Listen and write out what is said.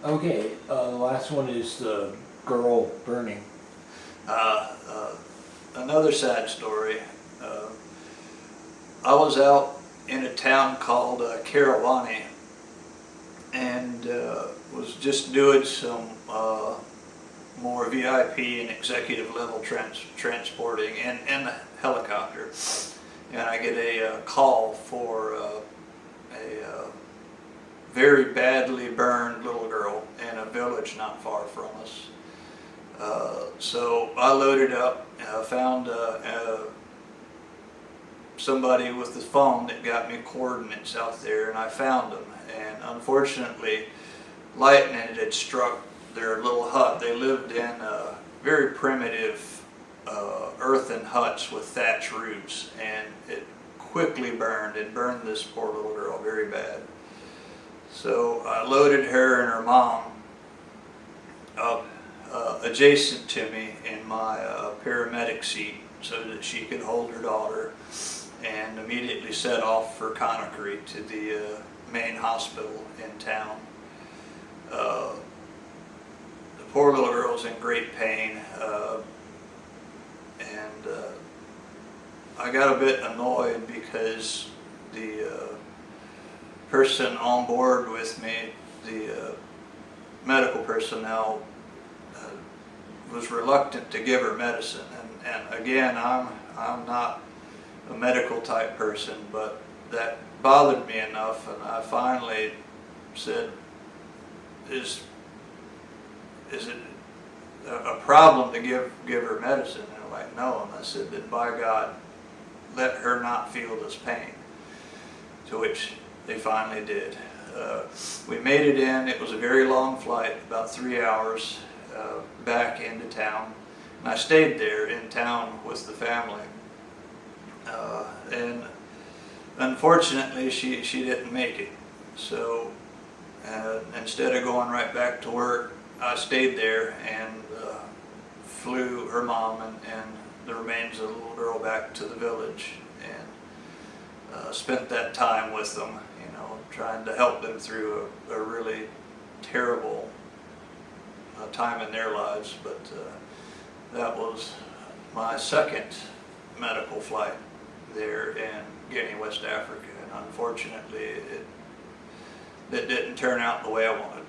Okay, the last one is the girl burning. Uh, uh, Another sad story. Uh, I was out in a town called Karawani and was just doing some more VIP and executive level transporting in a helicopter. And I get a call for a very badly burned little girl in a village not far from us. So I loaded up, found somebody with the phone that got me coordinates out there, and I found them. And unfortunately, lightning had struck their little hut. They lived in very primitive earthen huts with thatch roofs, and it quickly burned. It burned this poor little girl very bad. So I loaded her and her mom up adjacent to me in my paramedic seat so that she could hold her daughter, and immediately set off for Conakry to the main hospital in town. The poor little girl's in great pain, and I got a bit annoyed because the person on board with me, the medical personnel, was reluctant to give her medicine. And again, I'm not a medical type person, but that bothered me enough, and I finally said, is it a problem to give her medicine? And they're like, no. And I said, then by God, let her not feel this pain. To which they finally did. We made it in. It was a very long flight, about 3 hours back into town. And I stayed there in town with the family. And unfortunately, she didn't make it. So instead of going right back to work, I stayed there and flew her mom and the remains of the little girl back to the village, and spent that time with them, trying to help them through a really terrible time in their lives. But that was my second medical flight there in Guinea, West Africa, and unfortunately it didn't turn out the way I wanted.